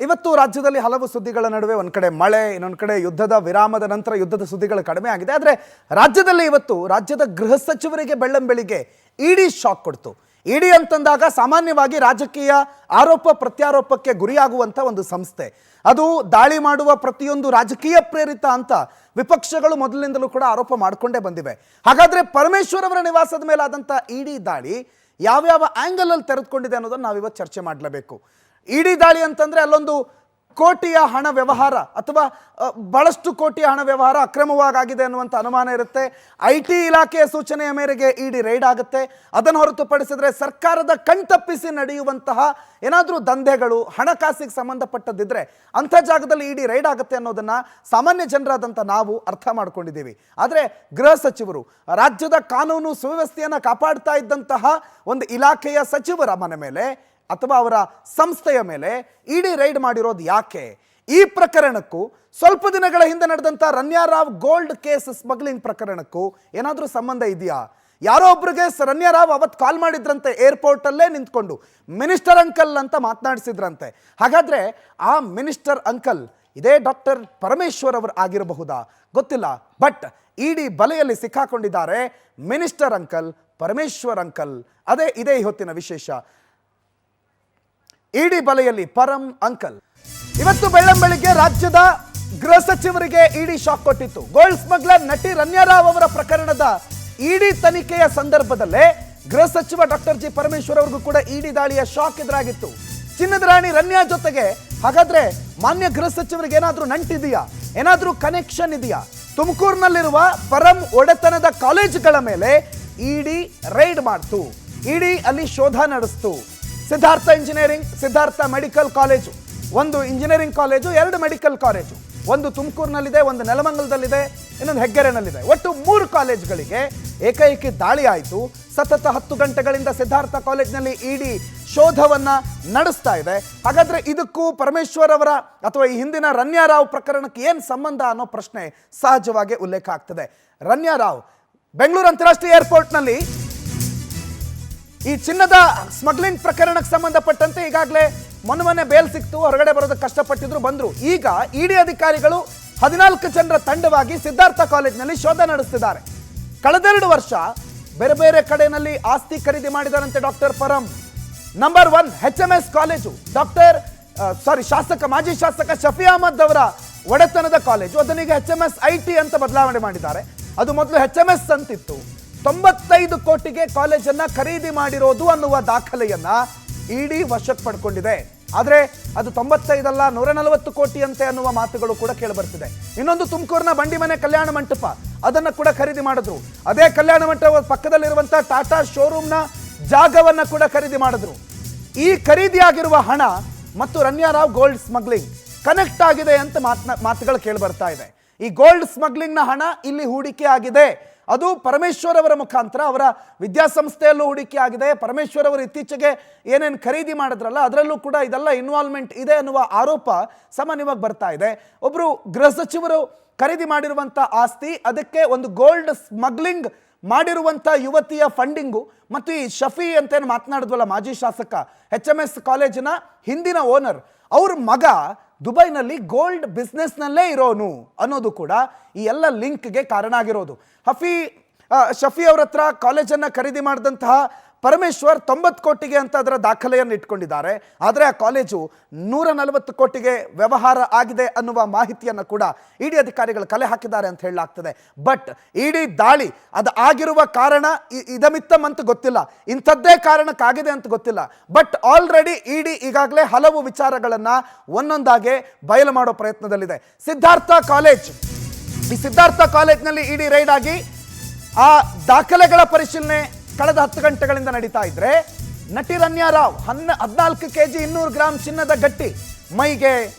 ಇವತ್ತು ರಾಜ್ಯದಲ್ಲಿ ಹಲವು ಸುದ್ದಿಗಳ ನಡುವೆ ಒಂದು ಕಡೆ ಮಳೆ, ಇನ್ನೊಂದು ಕಡೆ ಯುದ್ಧದ ವಿರಾಮದ ನಂತರ ಯುದ್ಧದ ಸುದ್ದಿಗಳು ಕಡಿಮೆ ಆಗಿದೆ. ಆದರೆ ರಾಜ್ಯದಲ್ಲಿ ಇವತ್ತು ರಾಜ್ಯದ ಗೃಹ ಸಚಿವರಿಗೆ ಬೆಳ್ಳಂಬೆಳಿಗ್ಗೆ ಇಡಿ ಶಾಕ್ ಕೊಡ್ತು. ಇಡಿ ಅಂತಂದಾಗ ಸಾಮಾನ್ಯವಾಗಿ ರಾಜಕೀಯ ಆರೋಪ ಪ್ರತ್ಯಾರೋಪಕ್ಕೆ ಗುರಿಯಾಗುವಂಥ ಒಂದು ಸಂಸ್ಥೆ. ಅದು ದಾಳಿ ಮಾಡುವ ಪ್ರತಿಯೊಂದು ರಾಜಕೀಯ ಪ್ರೇರಿತ ಅಂತ ವಿಪಕ್ಷಗಳು ಮೊದಲಿನಿಂದಲೂ ಕೂಡ ಆರೋಪ ಮಾಡಿಕೊಂಡೇ ಬಂದಿವೆ. ಹಾಗಾದರೆ ಪರಮೇಶ್ವರ್ ಅವರ ನಿವಾಸದ ಮೇಲಾದಂಥ ಇಡಿ ದಾಳಿ ಯಾವ್ಯಾವ ಆ್ಯಂಗಲಲ್ಲಿ ತೆರೆದುಕೊಂಡಿದೆ ಅನ್ನೋದನ್ನು ನಾವಿವತ್ತು ಚರ್ಚೆ ಮಾಡಲೇಬೇಕು. ಇಡಿ ದಾಳಿ ಅಂತಂದರೆ ಅಲ್ಲೊಂದು ಕೋಟಿಯ ಹಣ ವ್ಯವಹಾರ ಅಥವಾ ಬಹಳಷ್ಟು ಕೋಟಿಯ ಹಣ ವ್ಯವಹಾರ ಅಕ್ರಮವಾಗಿದೆ ಅನ್ನುವಂಥ ಅನುಮಾನ ಇರುತ್ತೆ. IT ಇಲಾಖೆಯ ಸೂಚನೆಯ ಮೇರೆಗೆ ಇಡಿ ರೈಡ್ ಆಗುತ್ತೆ. ಅದನ್ನು ಹೊರತುಪಡಿಸಿದ್ರೆ ಸರ್ಕಾರದ ಕಣ್ತಪ್ಪಿಸಿ ನಡೆಯುವಂತಹ ಏನಾದರೂ ದಂಧೆಗಳು ಹಣಕಾಸಿಗೆ ಸಂಬಂಧಪಟ್ಟದ್ದಿದ್ರೆ ಅಂಥ ಜಾಗದಲ್ಲಿ ಇಡಿ ರೈಡ್ ಆಗುತ್ತೆ ಅನ್ನೋದನ್ನು ಸಾಮಾನ್ಯ ಜನರಾದಂಥ ನಾವು ಅರ್ಥ ಮಾಡ್ಕೊಂಡಿದ್ದೀವಿ. ಆದರೆ ಗೃಹ ಸಚಿವರು ರಾಜ್ಯದ ಕಾನೂನು ಸುವ್ಯವಸ್ಥೆಯನ್ನು ಕಾಪಾಡ್ತಾ ಇದ್ದಂತಹ ಒಂದು ಇಲಾಖೆಯ ಸಚಿವರ ಮನೆ ಮೇಲೆ ಅಥವಾ ಅವರ ಸಂಸ್ಥೆಯ ಮೇಲೆ ಇಡಿ ರೈಡ್ ಮಾಡಿರೋದು ಯಾಕೆ? ಈ ಪ್ರಕರಣಕ್ಕೂ ಸ್ವಲ್ಪ ದಿನಗಳ ಹಿಂದೆ ನಡೆದಂಥ ರನ್ಯಾರಾವ್ ಗೋಲ್ಡ್ ಕೇಸ್ ಸ್ಮಗ್ಲಿಂಗ್ ಪ್ರಕರಣಕ್ಕೂ ಏನಾದರೂ ಸಂಬಂಧ ಇದೆಯಾ? ಯಾರೋ ಒಬ್ರಿಗೆ ರನ್ಯಾರಾವ್ ಅವತ್ತು ಕಾಲ್ ಮಾಡಿದ್ರಂತೆ, ಏರ್ಪೋರ್ಟಲ್ಲೇ ನಿಂತ್ಕೊಂಡು ಮಿನಿಸ್ಟರ್ ಅಂಕಲ್ ಅಂತ ಮಾತನಾಡಿಸಿದ್ರಂತೆ. ಹಾಗಾದರೆ ಆ ಮಿನಿಸ್ಟರ್ ಅಂಕಲ್ ಇದೇ ಡಾಕ್ಟರ್ ಪರಮೇಶ್ವರ್ ಅವರು ಆಗಿರಬಹುದಾ? ಗೊತ್ತಿಲ್ಲ. ಬಟ್ ಇಡಿ ಬಲೆಯಲ್ಲಿ ಸಿಕ್ಕಾಕೊಂಡಿದ್ದಾರೆ ಮಿನಿಸ್ಟರ್ ಅಂಕಲ್, ಪರಮೇಶ್ವರ್ ಅಂಕಲ್. ಅದೇ ಇದೇ ಹೊತ್ತಿನ ವಿಶೇಷ. ಇಡಿ ಬಲೆಯಲ್ಲಿ ಪರಂ ಅಂಕಲ್. ಇವತ್ತು ಬೆಳ್ಳಂಬೆಳಿಗ್ಗೆ ರಾಜ್ಯದ ಗೃಹ ಸಚಿವರಿಗೆ ಇಡಿ ಶಾಕ್ ಕೊಟ್ಟಿತ್ತು. ಗೋಲ್ಡ್ ಸ್ಮಗ್ಲರ್ ನಟಿ ರನ್ಯಾರಾವ್ ಅವರ ಪ್ರಕರಣದ ಇಡಿ ತನಿಖೆಯ ಸಂದರ್ಭದಲ್ಲೇ ಗೃಹ ಸಚಿವ ಡಾಕ್ಟರ್ ಜಿ ಪರಮೇಶ್ವರ್ ಅವ್ರಿಗೂ ಕೂಡ ಇಡಿ ದಾಳಿಯ ಶಾಕ್ ಎದುರಾಗಿತ್ತು. ಚಿನ್ನದ ರಾಣಿ ರನ್ಯಾ ಜೊತೆಗೆ ಹಾಗಾದ್ರೆ ಮಾನ್ಯ ಗೃಹ ಸಚಿವರಿಗೆ ಏನಾದ್ರೂ ನಂಟಿದೆಯಾ? ಏನಾದ್ರೂ ಕನೆಕ್ಷನ್ ಇದೆಯಾ? ತುಮಕೂರಿನಲ್ಲಿರುವ ಪರಂ ಒಡೆತನದ ಕಾಲೇಜುಗಳ ಮೇಲೆ ಇಡಿ ರೈಡ್ ಮಾಡ್ತು. ಇಡಿ ಅಲ್ಲಿ ಶೋಧ ನಡೆಸ್ತು. Siddhartha engineering, Siddhartha medical college, ಒಂದು ಇಂಜಿನಿಯರಿಂಗ್ ಕಾಲೇಜು, 2 ಮೆಡಿಕಲ್ ಕಾಲೇಜು, ಒಂದು ತುಮಕೂರಿನಲ್ಲಿದೆ, ಒಂದು ನೆಲಮಂಗಲದಲ್ಲಿದೆ, ಇನ್ನೊಂದು ಹೆಗ್ಗೆರೆನಲ್ಲಿದೆ. ಒಟ್ಟು 3 ಕಾಲೇಜುಗಳಿಗೆ ಏಕೈಕಿ ದಾಳಿ ಆಯಿತು. ಸತತ 10 ಗಂಟೆಗಳಿಂದ ಸಿದ್ಧಾರ್ಥ ಕಾಲೇಜಿನಲ್ಲಿ ಇಡಿ ಶೋಧವನ್ನ ನಡೆಸ್ತಾ ಇದೆ. ಹಾಗಾದ್ರೆ ಇದಕ್ಕೂ ಪರಮೇಶ್ವರ್ ಅವರ ಅಥವಾ ಈ ಹಿಂದಿನ ರನ್ಯಾರಾವ್ ಪ್ರಕರಣಕ್ಕೆ ಏನು ಸಂಬಂಧ ಅನ್ನೋ ಪ್ರಶ್ನೆ ಸಹಜವಾಗಿ ಉಲ್ಲೇಖ ಆಗ್ತದೆ. ರನ್ಯಾರಾವ್ ಬೆಂಗಳೂರು ಅಂತಾರಾಷ್ಟ್ರೀಯ ಏರ್ಪೋರ್ಟ್ನಲ್ಲಿ ಈ ಚಿನ್ನದ ಸ್ಮಗ್ಲಿಂಗ್ ಪ್ರಕರಣಕ್ಕೆ ಸಂಬಂಧಪಟ್ಟಂತೆ ಈಗಾಗಲೇ ಮೊನ್ನೆ ಬೇಲ್ ಸಿಕ್ತು, ಹೊರಗಡೆ ಬರೋದಕ್ಕೆ ಕಷ್ಟಪಟ್ಟಿದ್ರು, ಬಂದ್ರು. ಈಗ ಇಡಿ ಅಧಿಕಾರಿಗಳು 14 ಜನರ ತಂಡವಾಗಿ ಸಿದ್ಧಾರ್ಥ ಕಾಲೇಜಿನಲ್ಲಿ ಶೋಧ ನಡೆಸ್ತಿದ್ದಾರೆ. ಕಳೆದೆರಡು ವರ್ಷ ಬೇರೆ ಬೇರೆ ಕಡೆಯಲ್ಲಿ ಆಸ್ತಿ ಖರೀದಿ ಮಾಡಿದಾರಂತೆ ಡಾಕ್ಟರ್ ಪರಂ. ನಂಬರ್ 1 HMS ಕಾಲೇಜು, ಮಾಜಿ ಶಾಸಕ ಶಫಿ ಅಹಮದ್ ಅವರ ಒಡೆತನದ ಕಾಲೇಜು. ಅದನ್ನೀಗ HMS IT ಅಂತ ಬದಲಾವಣೆ ಮಾಡಿದ್ದಾರೆ. ಅದು ಮೊದಲು HMS ಅಂತಿತ್ತು. 95 ಕೋಟಿಗೆ ಕಾಲೇಜನ್ನ ಖರೀದಿ ಮಾಡಿರೋದು ಅನ್ನುವ ದಾಖಲೆಯನ್ನ ಇಡಿ ವಶಕ್ಕೆ ಪಡ್ಕೊಂಡಿದೆ. ಆದರೆ ಅದು 95 ಅಲ್ಲ, 140 ಕೋಟಿ ಅಂತೆ ಅನ್ನುವ ಮಾತುಗಳು ಕೂಡ ಕೇಳಿಬರ್ತಿದೆ. ಇನ್ನೊಂದು ತುಮಕೂರಿನ ಬಂಡಿಮನೆ ಕಲ್ಯಾಣ ಮಂಟಪ, ಅದನ್ನ ಕೂಡ ಖರೀದಿ ಮಾಡಿದ್ರು. ಅದೇ ಕಲ್ಯಾಣ ಮಂಟಪ ಪಕ್ಕದಲ್ಲಿರುವಂತಹ ಟಾಟಾ ಶೋರೂಮ್ನ ಜಾಗವನ್ನ ಕೂಡ ಖರೀದಿ ಮಾಡಿದ್ರು. ಈ ಖರೀದಿಯಾಗಿರುವ ಹಣ ಮತ್ತು ರನ್ಯಾರಾವ್ ಗೋಲ್ಡ್ ಸ್ಮಗ್ಲಿಂಗ್ ಕನೆಕ್ಟ್ ಆಗಿದೆ ಅಂತ ಮಾತುಗಳು ಕೇಳಿಬರ್ತಾ ಇದೆ. ಈ ಗೋಲ್ಡ್ ಸ್ಮಗ್ಲಿಂಗ್ನ ಹಣ ಇಲ್ಲಿ ಹೂಡಿಕೆ ಆಗಿದೆ. ಅದು ಪರಮೇಶ್ವರ್ ಅವರ ಮುಖಾಂತರ ಅವರ ವಿದ್ಯಾಸಂಸ್ಥೆಯಲ್ಲೂ ಹೂಡಿಕೆ ಆಗಿದೆ. ಪರಮೇಶ್ವರ್ ಅವರು ಇತ್ತೀಚೆಗೆ ಏನೇನು ಖರೀದಿ ಮಾಡಿದ್ರಲ್ಲ ಅದರಲ್ಲೂ ಕೂಡ ಇದೆಲ್ಲ ಇನ್ವಾಲ್ವ್ಮೆಂಟ್ ಇದೆ ಅನ್ನುವ ಆರೋಪ ಸಾಮಾನ್ಯವಾಗಿ ಬರ್ತಾ ಇದೆ. ಒಬ್ಬರು ಗೃಹ ಸಚಿವರು ಖರೀದಿ ಮಾಡಿರುವಂಥ ಆಸ್ತಿ, ಅದಕ್ಕೆ ಒಂದು ಗೋಲ್ಡ್ ಸ್ಮಗ್ಲಿಂಗ್ ಮಾಡಿರುವಂಥ ಯುವತಿಯ ಫಂಡಿಂಗು ಮತ್ತು ಈ ಶಫಿ ಅಂತೇನು ಮಾತನಾಡಿದ್ವಲ್ಲ ಮಾಜಿ ಶಾಸಕ, HMS ಕಾಲೇಜಿನ ಹಿಂದಿನ ಓನರ್, ಅವ್ರ ಮಗ ದುಬೈನಲ್ಲಿ ಗೋಲ್ಡ್ ಬಿಸ್ನೆಸ್ನಲ್ಲೇ ಇರೋನು ಅನ್ನೋದು ಕೂಡ ಈ ಎಲ್ಲ ಲಿಂಕ್ಗೆ ಕಾರಣ ಆಗಿರೋದು. ಶಫಿ ಅವ್ರ ಹತ್ರ ಕಾಲೇಜನ್ನು ಖರೀದಿ ಮಾಡಿದಂತಹ ಪರಮೇಶ್ವರ್ 90 ಕೋಟಿಗೆ ಅಂತ ಅದರ ದಾಖಲೆಯನ್ನು ಇಟ್ಕೊಂಡಿದ್ದಾರೆ. ಆದರೆ ಆ ಕಾಲೇಜು 140 ಕೋಟಿಗೆ ವ್ಯವಹಾರ ಆಗಿದೆ ಅನ್ನುವ ಮಾಹಿತಿಯನ್ನು ಕೂಡ ಇಡಿ ಅಧಿಕಾರಿಗಳು ಕಲೆ ಹಾಕಿದ್ದಾರೆ ಅಂತ ಹೇಳಲಾಗ್ತದೆ. ಬಟ್ ಇಡಿ ದಾಳಿ ಅದು ಆಗಿರುವ ಕಾರಣ ಇದಮಿತ್ತಮ್ ಅಂತ ಗೊತ್ತಿಲ್ಲ, ಇಂಥದ್ದೇ ಕಾರಣಕ್ಕಾಗಿದೆ ಅಂತ ಗೊತ್ತಿಲ್ಲ. ಬಟ್ ಆಲ್ರೆಡಿ ಇಡಿ ಈಗಾಗಲೇ ಹಲವು ವಿಚಾರಗಳನ್ನು ಒಂದೊಂದಾಗೆ ಬಯಲು ಮಾಡೋ ಪ್ರಯತ್ನದಲ್ಲಿದೆ. ಈ ಸಿದ್ಧಾರ್ಥ ಕಾಲೇಜ್ನಲ್ಲಿ ಇಡಿ ರೈಡ್ ಆಗಿ ಆ ದಾಖಲೆಗಳ ಪರಿಶೀಲನೆ ಕಳೆದ 10 ಗಂಟೆಗಳಿಂದ ನಡೀತಾ ಇದ್ರೆ, ನಟಿ ರನ್ಯಾರಾವ್ 14 kg 200 ಗ್ರಾಂ ಚಿನ್ನದ ಗಟ್ಟಿ ಮೈಗೆ,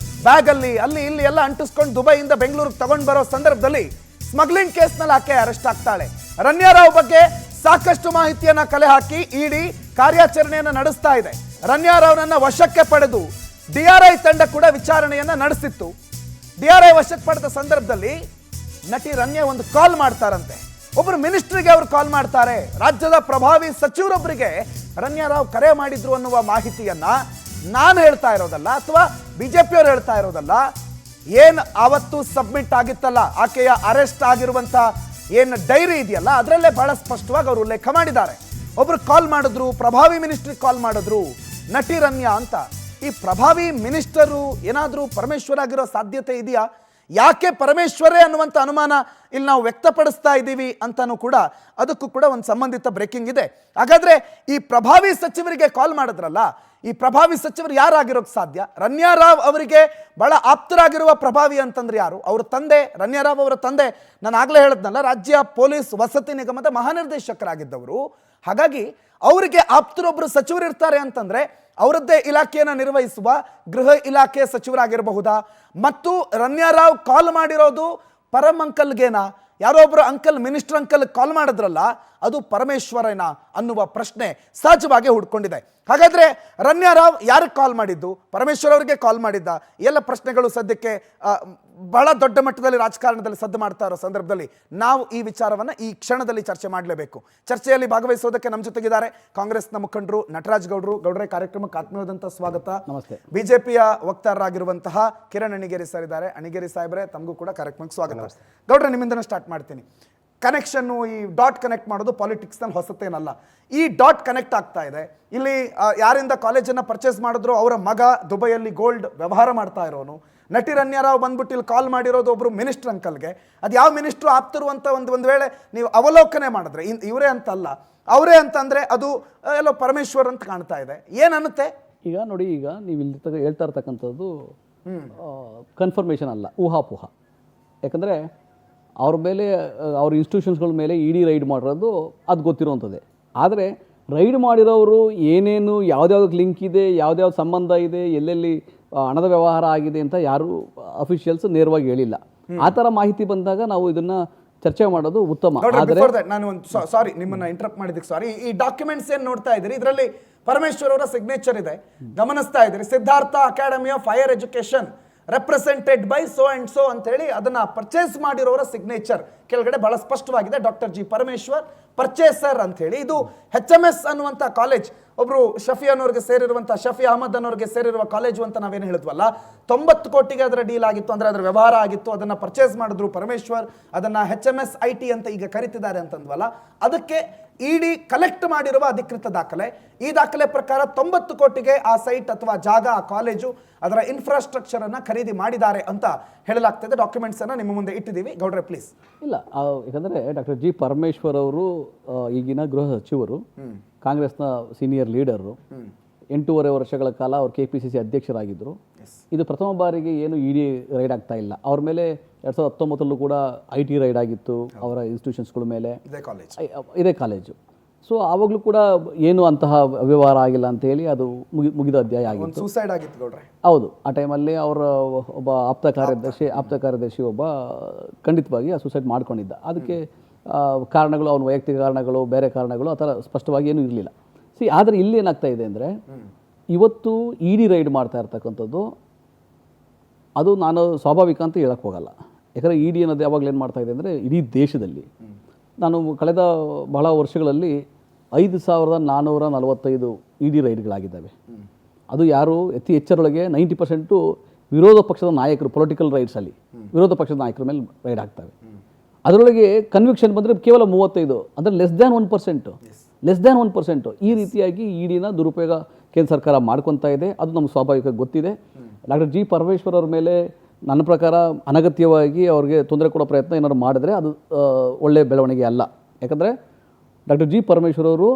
ಬ್ಯಾಗಲ್ಲಿ, ಅಲ್ಲಿ ಇಲ್ಲಿ ಎಲ್ಲ ಅಂಟಿಸ್ಕೊಂಡು ದುಬೈಯಿಂದ ಬೆಂಗಳೂರಿಗೆ ತಗೊಂಡು ಬರೋ ಸಂದರ್ಭದಲ್ಲಿ ಸ್ಮಗ್ಲಿಂಗ್ ಕೇಸ್ನಲ್ಲಿ ಆಕೆ ಅರೆಸ್ಟ್ ಆಗ್ತಾಳೆ. ರನ್ಯಾರಾವ್ ಬಗ್ಗೆ ಸಾಕಷ್ಟು ಮಾಹಿತಿಯನ್ನ ಕಲೆ ಹಾಕಿ ಇಡಿ ಕಾರ್ಯಾಚರಣೆಯನ್ನು ನಡೆಸ್ತಾ ಇದೆ. ರನ್ಯಾರಾವ್ನನ್ನ ವಶಕ್ಕೆ ಪಡೆದು DRI ತಂಡ ಕೂಡ ವಿಚಾರಣೆಯನ್ನ ನಡೆಸಿತ್ತು. DRI ವಶಕ್ಕೆ ಪಡೆದ ಸಂದರ್ಭದಲ್ಲಿ ನಟಿ ರನ್ಯಾ ಒಂದು ಕಾಲ್ ಮಾಡ್ತಾರಂತೆ. ಒಬ್ಬರು ಮಿನಿಸ್ಟ್ರಿಗೆ ಅವರು ಕಾಲ್ ಮಾಡ್ತಾರೆ. ರಾಜ್ಯದ ಪ್ರಭಾವಿ ಸಚಿವರೊಬ್ಬರಿಗೆ ರನ್ಯಾರಾವ್ ಕರೆ ಮಾಡಿದ್ರು ಅನ್ನುವ ಮಾಹಿತಿಯನ್ನ ನಾನು ಹೇಳ್ತಾ ಇರೋದಲ್ಲ ಅಥವಾ ಬಿಜೆಪಿಯವರು ಹೇಳ್ತಾ ಇರೋದಲ್ಲ. ಏನ್ ಅವತ್ತು ಸಬ್ಮಿಟ್ ಆಗಿತ್ತಲ್ಲ ಆಕೆಯ ಅರೆಸ್ಟ್ ಆಗಿರುವಂತ ಏನು ಡೈರಿ ಇದೆಯಲ್ಲ ಅದರಲ್ಲೇ ಬಹಳ ಸ್ಪಷ್ಟವಾಗಿ ಅವರು ಉಲ್ಲೇಖ ಮಾಡಿದ್ದಾರೆ. ಒಬ್ರು ಕಾಲ್ ಮಾಡಿದ್ರು, ಪ್ರಭಾವಿ ಮಿನಿಸ್ಟರ್ ಕಾಲ್ ಮಾಡಿದ್ರು, ನಟಿ ರಮ್ಯಾ ಅಂತ. ಈ ಪ್ರಭಾವಿ ಮಿನಿಸ್ಟರು ಏನಾದರೂ ಪರಮೇಶ್ವರ್ ಆಗಿರೋ ಸಾಧ್ಯತೆ ಇದೆಯಾ? ಯಾಕೆ ಪರಮೇಶ್ವರೇ ಅನ್ನುವಂಥ ಅನುಮಾನ ಇಲ್ಲಿ ನಾವು ವ್ಯಕ್ತಪಡಿಸ್ತಾ ಇದ್ದೀವಿ ಅಂತಾನೂ ಕೂಡ ಅದಕ್ಕೂ ಕೂಡ ಒಂದು ಸಂಬಂಧಿತ ಬ್ರೇಕಿಂಗ್ ಇದೆ. ಹಾಗಾದ್ರೆ ಈ ಪ್ರಭಾವಿ ಸಚಿವರಿಗೆ ಕಾಲ್ ಮಾಡಿದ್ರಲ್ಲ, ಈ ಪ್ರಭಾವಿ ಸಚಿವರು ಯಾರಾಗಿರೋಕ್ಕೆ ಸಾಧ್ಯ? ರಮ್ಯಾ ರಾವ್ ಅವರಿಗೆ ಬಹಳ ಆಪ್ತರಾಗಿರುವ ಪ್ರಭಾವಿ ಅಂತಂದ್ರೆ ಯಾರು? ಅವ್ರ ತಂದೆ, ರಮ್ಯಾ ರಾವ್ ಅವರ ತಂದೆ ನಾನು ಆಗ್ಲೇ ಹೇಳಿದ್ನಲ್ಲ, ರಾಜ್ಯ ಪೊಲೀಸ್ ವಸತಿ ನಿಗಮದ ಮಹಾನಿರ್ದೇಶಕರಾಗಿದ್ದವರು. ಹಾಗಾಗಿ ಅವರಿಗೆ ಆಪ್ತರೊಬ್ಬರು ಸಚಿವರು ಇರ್ತಾರೆ ಅಂತಂದ್ರೆ ಅವರದ್ದೇ ಇಲಾಖೆಯನ್ನು ನಿರ್ವಹಿಸುವ ಗೃಹ ಇಲಾಖೆ ಸಚಿವರಾಗಿರಬಹುದಾ? ಮತ್ತು ರಮ್ಯಾ ರಾವ್ ಕಾಲ್ ಮಾಡಿರೋದು ಪರಮ್ ಅಂಕಲ್ಗೇನಾ? ಯಾರೋ ಒಬ್ರು ಅಂಕಲ್, ಮಿನಿಸ್ಟರ್ ಅಂಕಲ್ ಕಾಲ್ ಮಾಡಿದ್ರಲ್ಲ, ಅದು ಪರಮೇಶ್ವರನ ಅನ್ನುವ ಪ್ರಶ್ನೆ ಸಹಜವಾಗಿ ಹುಡ್ಕೊಂಡಿದೆ. ಹಾಗಾದ್ರೆ ರಮ್ಯಾ ರಾವ್ ಯಾರಿಗೆ ಕಾಲ್ ಮಾಡಿದ್ದು? ಪರಮೇಶ್ವರ್ ಅವರಿಗೆ ಕಾಲ್ ಮಾಡಿದ್ದ? ಎಲ್ಲ ಪ್ರಶ್ನೆಗಳು ಸದ್ಯಕ್ಕೆ ಬಹಳ ದೊಡ್ಡ ಮಟ್ಟದಲ್ಲಿ ರಾಜಕಾರಣದಲ್ಲಿ ಸದ್ದು ಮಾಡ್ತಾ ಇರೋ ಸಂದರ್ಭದಲ್ಲಿ ನಾವು ಈ ವಿಚಾರವನ್ನು ಈ ಕ್ಷಣದಲ್ಲಿ ಚರ್ಚೆ ಮಾಡಲೇಬೇಕು. ಚರ್ಚೆಯಲ್ಲಿ ಭಾಗವಹಿಸೋದಕ್ಕೆ ನಮ್ಮ ಜೊತೆಗಿದ್ದಾರೆ ಕಾಂಗ್ರೆಸ್ನ ಮುಖಂಡರು ನಟರಾಜ್ ಗೌಡ್ರೆ. ಕಾರ್ಯಕ್ರಮಕ್ಕೆ ಆತ್ಮೀಯವಾದಂಥ ಸ್ವಾಗತ. ನಮಸ್ತೆ. ಬಿಜೆಪಿಯ ವಕ್ತಾರರಾಗಿರುವಂತಹ ಕಿರಣ್ ಅಣಿಗೇರಿ ಸರ್ ಇದ್ದಾರೆ. ಅಣಿಗೇರಿ ಸಾಹೇಬ್ರೆ, ತಮಗೂ ಕೂಡ ಕಾರ್ಯಕ್ರಮಕ್ಕೆ ಸ್ವಾಗತ. ಗೌಡ್ರೆ, ನಿಮ್ಮಿಂದನೇ ಸ್ಟಾರ್ಟ್ ಮಾಡ್ತೀನಿ. ಕನೆಕ್ಷನ್ನು, ಈ ಡಾಟ್ ಕನೆಕ್ಟ್ ಮಾಡೋದು ಪಾಲಿಟಿಕ್ಸ್ನಲ್ಲಿ ಹೊಸತೇನಲ್ಲ. ಈ ಡಾಟ್ ಕನೆಕ್ಟ್ ಆಗ್ತಾ ಇದೆ. ಇಲ್ಲಿ ಯಾರಿಂದ ಕಾಲೇಜನ್ನು ಪರ್ಚೇಸ್ ಮಾಡಿದ್ರು ಅವರ ಮಗ ದುಬೈಯಲ್ಲಿ ಗೋಲ್ಡ್ ವ್ಯವಹಾರ ಮಾಡ್ತಾ ಇರೋನು. ನಟಿ ರಮ್ಯಾ ರಾವ್ ಬಂದ್ಬಿಟ್ಟು ಇಲ್ಲಿ ಕಾಲ್ ಮಾಡಿರೋದು ಒಬ್ರು ಮಿನಿಸ್ಟರ್ ಅಂಕಲ್ಗೆ. ಅದು ಯಾವ ಮಿನಿಸ್ಟ್ರು ಆಪ್ತರು ಅಂತ ಒಂದು ವೇಳೆ ನೀವು ಅವಲೋಕನೆ ಮಾಡಿದ್ರೆ ಇವರೇ ಅಂತಲ್ಲ, ಅವರೇ ಅಂತಂದ್ರೆ ಅದು ಎಲ್ಲೋ ಪರಮೇಶ್ವರ್ ಅಂತ ಕಾಣ್ತಾ ಇದೆ. ಏನನ್ನುತ್ತೆ? ಈಗ ನೋಡಿ, ಈಗ ನೀವು ಇಲ್ಲಿ ಹೇಳ್ತಾ ಇರ್ತಕ್ಕಂಥದ್ದು ಕನ್ಫರ್ಮೇಷನ್ ಅಲ್ಲ, ಊಹಾಪೋಹ. ಯಾಕಂದರೆ ಅವ್ರ ಮೇಲೆ, ಅವ್ರ ಇನ್ಸ್ಟಿಟ್ಯೂಷನ್ಸ್ಗಳ ಮೇಲೆ ಇಡಿ ರೈಡ್ ಮಾಡಿರೋದು ಅದು ಗೊತ್ತಿರೋವಂಥದ್ದೇ. ಆದರೆ ರೈಡ್ ಮಾಡಿರೋರು ಏನೇನು, ಯಾವ್ದ್ಯಾವ್ದಕ್ಕೆ ಲಿಂಕ್ ಇದೆ, ಯಾವ್ದ್ಯಾವ್ದು ಸಂಬಂಧ ಇದೆ, ಎಲ್ಲೆಲ್ಲಿ ಹಣದ ವ್ಯವಹಾರ ಆಗಿದೆ ಅಂತ ಯಾರು ಅಫಿಷಿಯಲ್ಸ್ ನೇರವಾಗಿ ಹೇಳಿಲ್ಲ. ಆ ಥರ ಮಾಹಿತಿ ಬಂದಾಗ ನಾವು ಇದನ್ನ ಚರ್ಚೆ ಮಾಡೋದು ಉತ್ತಮ. ನಾನು ಒಂದು ಸಾರಿ, ನಿಮ್ಮನ್ನ ಇಂಟರಪ್ಟ್ ಮಾಡಿದ್ದಕ್ಕೆ ಸಾರಿ. ಈ ಡಾಕ್ಯುಮೆಂಟ್ಸ್ ಏನ್ ನೋಡ್ತಾ ಇದ್ದೀರಿ, ಇದರಲ್ಲಿ ಪರಮೇಶ್ವರ್ ಅವರ ಸಿಗ್ನೇಚರ್ ಇದೆ, ಗಮನಿಸ್ತಾ ಇದ್ದೀರಿ. Siddhartha academy of higher education represented by so and so ಅಂತ ಹೇಳಿ ಅದನ್ನ ಪರ್ಚೇಸ್ ಮಾಡಿರೋರ ಸಿಗ್ನೇಚರ್ ಕೆಳಗಡೆ ಬಹಳ ಸ್ಪಷ್ಟವಾಗಿದೆ. ಡಾಕ್ಟರ್ ಜಿ ಪರಮೇಶ್ವರ್ ಪರ್ಚೇಸರ್ ಅಂತ ಹೇಳಿ. ಇದು HMS ಅನ್ನುವಂಥ ಕಾಲೇಜ್, ಒಬ್ರು ಶಫಿ ಅನ್ನೋರಿಗೆ ಸೇರಿರುವಂಥ, ಶಫಿ ಅಹಮದ್ ಅನ್ನೋರಿಗೆ ಸೇರಿರುವ ಕಾಲೇಜು ಅಂತ ನಾವೇನು ಹೇಳಿದ್ವಲ್ಲ, 90 ಕೋಟಿಗೆ ಅದರ ಡೀಲ್ ಆಗಿತ್ತು, ಅಂದ್ರೆ ಅದರ ವ್ಯವಹಾರ ಆಗಿತ್ತು. ಅದನ್ನ ಪರ್ಚೇಸ್ ಮಾಡಿದ್ರು ಪರಮೇಶ್ವರ್, ಅದನ್ನ HMS IT ಅಂತ ಈಗ ಕರಿತಿದ್ದಾರೆ ಅಂತಂದ್ವಲ್ಲ, ಅದಕ್ಕೆ ಇಡಿ ಕಲೆಕ್ಟ್ ಮಾಡಿರುವ ಅಧಿಕೃತ ದಾಖಲೆ. ಈ ದಾಖಲೆ ಪ್ರಕಾರ 90 ಕೋಟಿಗೆ ಆ ಸೈಟ್ ಅಥವಾ ಜಾಗ, ಆ ಕಾಲೇಜು, ಅದರ ಇನ್ಫ್ರಾಸ್ಟ್ರಕ್ಚರ್ ಅನ್ನ ಖರೀದಿ ಮಾಡಿದ್ದಾರೆ ಅಂತ ಹೇಳಲಾಗ್ತದೆ. ಡಾಕ್ಯುಮೆಂಟ್ಸ್ ಅನ್ನ ನಿಮ್ಮ ಮುಂದೆ ಇಟ್ಟಿದ್ದೀವಿ. ಗೌಡ್ರೆ ಪ್ಲೀಸ್. ಇಲ್ಲ, ಯಾಕಂದರೆ ಡಾಕ್ಟರ್ ಜಿ ಪರಮೇಶ್ವರ್ ಅವರು ಈಗಿನ ಗೃಹ ಸಚಿವರು, ಕಾಂಗ್ರೆಸ್ನ ಸೀನಿಯರ್ ಲೀಡರು, 8.5 ವರ್ಷಗಳ ಕಾಲ ಅವರು KPCC ಅಧ್ಯಕ್ಷರಾಗಿದ್ದರು. ಇದು ಪ್ರಥಮ ಬಾರಿಗೆ ಏನು ಇಡಿ ರೈಡ್ ಆಗ್ತಾ ಇಲ್ಲ. ಅವ್ರ ಮೇಲೆ 2019 ಕೂಡ IT ರೈಡ್ ಆಗಿತ್ತು ಅವರ ಇನ್ಸ್ಟಿಟ್ಯೂಷನ್ಸ್ಗಳ ಮೇಲೆ, ಇದೇ ಕಾಲೇಜು. ಸೊ ಆವಾಗಲೂ ಕೂಡ ಏನು ಅಂತಹ ವ್ಯವಹಾರ ಆಗಿಲ್ಲ ಅಂತ ಹೇಳಿ ಅದು ಮುಗಿದ ಅಧ್ಯಾಯ ಆಗಿತ್ತು. ಸೂಸೈಡ್ ಆಗಿತ್ತು ಗೌಡ್ರೆ. ಹೌದು, ಆ ಟೈಮಲ್ಲಿ ಅವರ ಒಬ್ಬ ಆಪ್ತ ಕಾರ್ಯದರ್ಶಿ ಒಬ್ಬ ಖಂಡಿತವಾಗಿ ಸೂಸೈಡ್ ಮಾಡ್ಕೊಂಡಿದ್ದ. ಅದಕ್ಕೆ ಕಾರಣಗಳು, ಅವನ ವೈಯಕ್ತಿಕ ಕಾರಣಗಳು, ಬೇರೆ ಕಾರಣಗಳು ಆ ಥರ ಸ್ಪಷ್ಟವಾಗಿ ಏನೂ ಇರಲಿಲ್ಲ. ಆದರೆ ಇಲ್ಲಿ ಏನಾಗ್ತಾ ಇದೆ ಅಂದರೆ, ಇವತ್ತು ಇಡಿ ರೈಡ್ ಮಾಡ್ತಾ ಇರ್ತಕ್ಕಂಥದ್ದು ಅದು ನಾನು ಸ್ವಾಭಾವಿಕ ಅಂತ ಹೇಳಕ್ಕೆ ಹೋಗಲ್ಲ. ಯಾಕಂದರೆ ಇಡಿ ಅನ್ನೋದು ಯಾವಾಗಲೂ ಏನು ಮಾಡ್ತಾ ಇದೆ ಅಂದರೆ, ಇಡೀ ದೇಶದಲ್ಲಿ ನಾನು ಕಳೆದ ಬಹಳ ವರ್ಷಗಳಲ್ಲಿ 5,445 ಇಡಿ ರೈಡ್ಗಳಾಗಿದ್ದಾವೆ. ಅದು ಯಾರು ಎಚ್ಚರೊಳಗೆ 90% ವಿರೋಧ ಪಕ್ಷದ ನಾಯಕರು, ಪೊಲಿಟಿಕಲ್ ರೈಡ್ಸಲ್ಲಿ ವಿರೋಧ ಪಕ್ಷದ ನಾಯಕರ ಮೇಲೆ ರೈಡ್ ಆಗ್ತವೆ. ಅದರೊಳಗೆ ಕನ್ವಿಕ್ಷನ್ ಬಂದರೆ ಕೇವಲ 35, ಅಂದರೆ ಲೆಸ್ ದ್ಯಾನ್ 1%. ಈ ರೀತಿಯಾಗಿ ಇಡಿನ ದುರುಪಯೋಗ ಕೇಂದ್ರ ಸರ್ಕಾರ ಮಾಡ್ಕೊತಾ ಇದೆ. ಅದು ನಮ್ಗೆ ಸ್ವಾಭಾವಿಕ ಗೊತ್ತಿದೆ. ಡಾಕ್ಟರ್ ಜಿ ಪರಮೇಶ್ವರ್ ಅವ್ರ ಮೇಲೆ ನನ್ನ ಪ್ರಕಾರ ಅನಗತ್ಯವಾಗಿ ಅವ್ರಿಗೆ ತೊಂದರೆ ಕೊಡೋ ಪ್ರಯತ್ನ ಏನಾದ್ರು ಮಾಡಿದ್ರೆ ಅದು ಒಳ್ಳೆಯ ಬೆಳವಣಿಗೆ ಅಲ್ಲ. ಯಾಕಂದರೆ ಡಾಕ್ಟರ್ ಜಿ ಪರಮೇಶ್ವರ್ ಅವರು